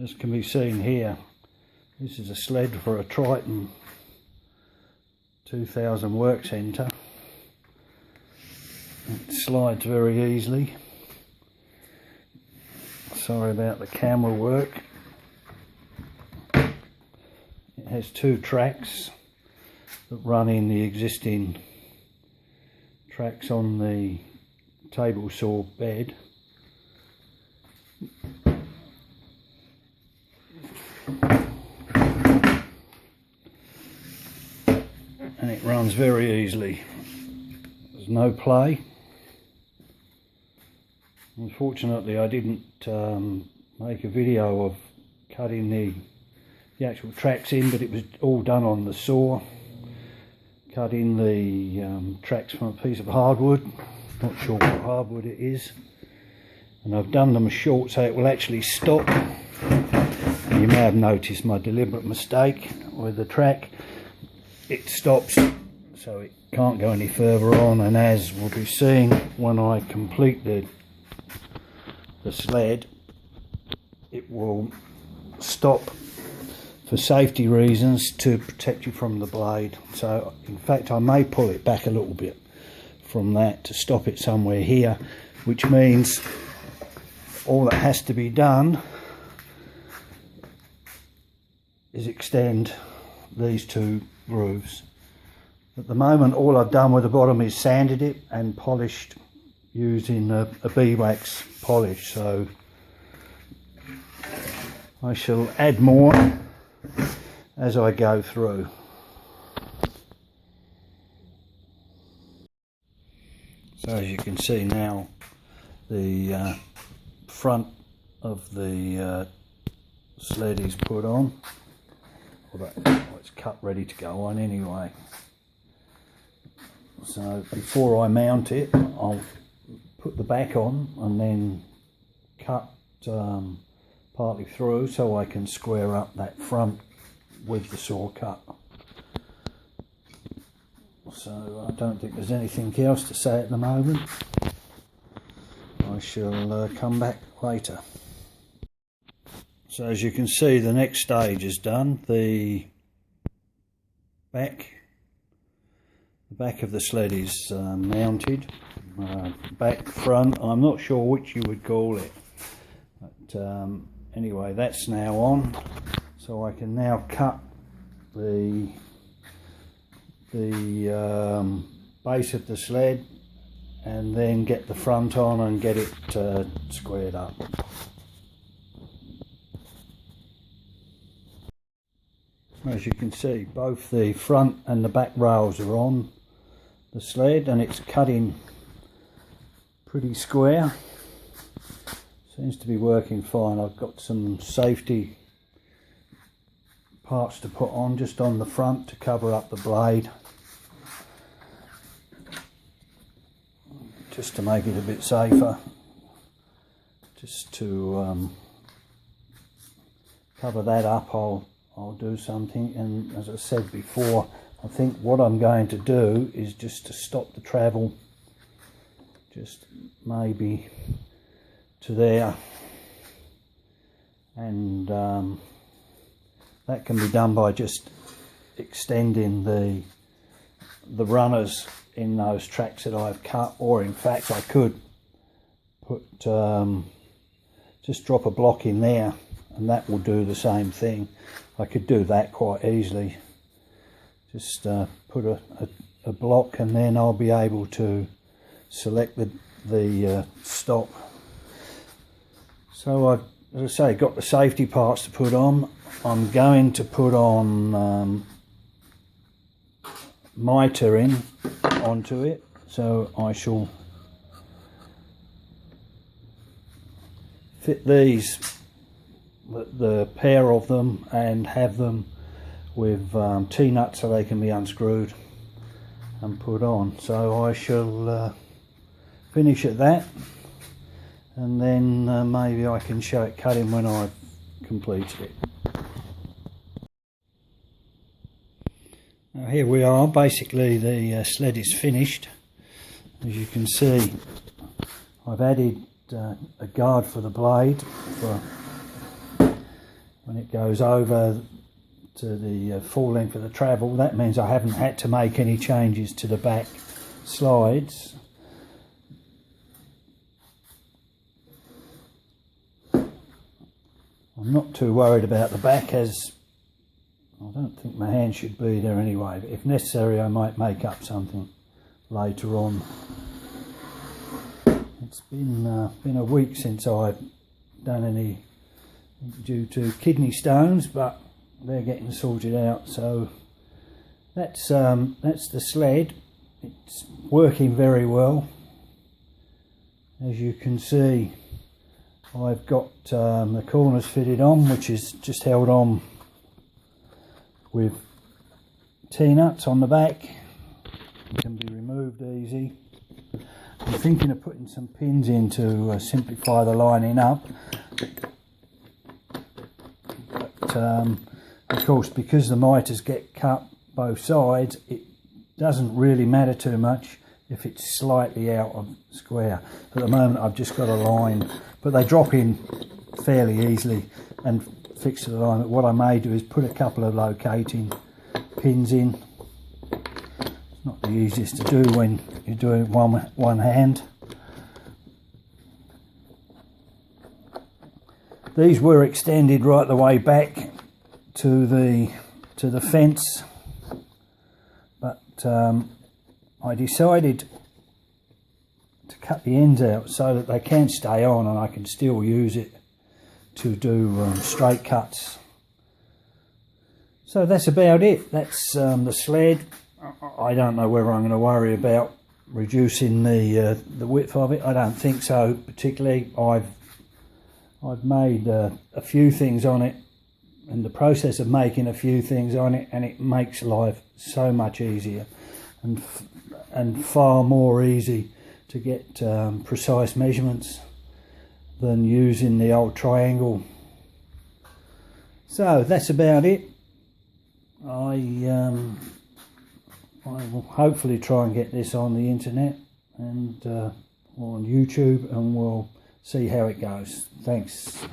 As can be seen here, this is a sled for a Triton 2000 workcentre. It slides very easily. Sorry about the camera work. It has two tracks that run in the existing tracks on the table saw bed. And it runs very easily. There's no play. Unfortunately, I didn't make a video of cutting the actual tracks in, but it was all done on the saw. Cutting the tracks from a piece of hardwood. Not sure what hardwood it is. And I've done them short so it will actually stop. And you may have noticed my deliberate mistake with the track. It stops, so it can't go any further on, and as we'll be seeing when I complete the sled, it will stop for safety reasons to protect you from the blade. So in fact I may pull it back a little bit from that to stop it somewhere here, which means all that has to be done is extend these two grooves. At the moment all I've done with the bottom is sanded it and polished using a beeswax polish, so I shall add more as I go through. So as you can see now, the front of the sled is put on. Well, it's cut ready to go on anyway. So before I mount it, I'll put the back on and then cut partly through so I can square up that front with the saw cut. So I don't think there's anything else to say at the moment. I shall come back later. So as you can see, the next stage is done. The back of the sled is mounted. Back, front, I'm not sure which you would call it. But anyway, that's now on. So I can now cut the base of the sled and then get the front on and get it squared up. As you can see, both the front and the back rails are on the sled and it's cutting pretty square. Seems to be working fine. I've got some safety parts to put on just on the front to cover up the blade, just to make it a bit safer, just to cover that up. I'll do something, and as I said before, I think what I'm going to do is just to stop the travel, just maybe to there, and that can be done by just extending the runners in those tracks that I've cut, or in fact I could put just drop a block in there and that will do the same thing. I could do that quite easily. Just put a block and then I'll be able to select the stop. So I've, as I say, got the safety parts to put on. I'm going to put on mitering onto it, so I shall fit these, the pair of them, and have them with T-nuts so they can be unscrewed and put on. So I shall finish at that, and then maybe I can show it cutting when I've completed it. Now here we are, basically the sled is finished. As you can see, I've added a guard for the blade when it goes over to the full length of the travel. That means I haven't had to make any changes to the back slides. I'm not too worried about the back, as I don't think my hand should be there anyway. But if necessary, I might make up something later on. It's been a week since I've done any, due to kidney stones, but they're getting sorted out. So that's the sled. It's working very well. As you can see, I've got the corners fitted on, which is just held on with T-nuts on the back. It can be removed easy. I'm thinking of putting some pins in to simplify the lining up. But of course, because the miters get cut both sides, it doesn't really matter too much if it's slightly out of square. At the moment I've just got a line, but they drop in fairly easily and fix to the line. But what I may do is put a couple of locating pins in. It's not the easiest to do when you're doing it one hand. These were extended right the way back to the fence, but I decided to cut the ends out so that they can stay on and I can still use it to do straight cuts. So that's about it. That's the sled. I don't know whether I'm going to worry about reducing the width of it. I don't think so particularly. I've made a few things on it, in the process of making a few things on it, and it makes life so much easier and far more easy to get precise measurements than using the old triangle. So that's about it. I will hopefully try and get this on the internet and on YouTube, and we'll see how it goes. Thanks.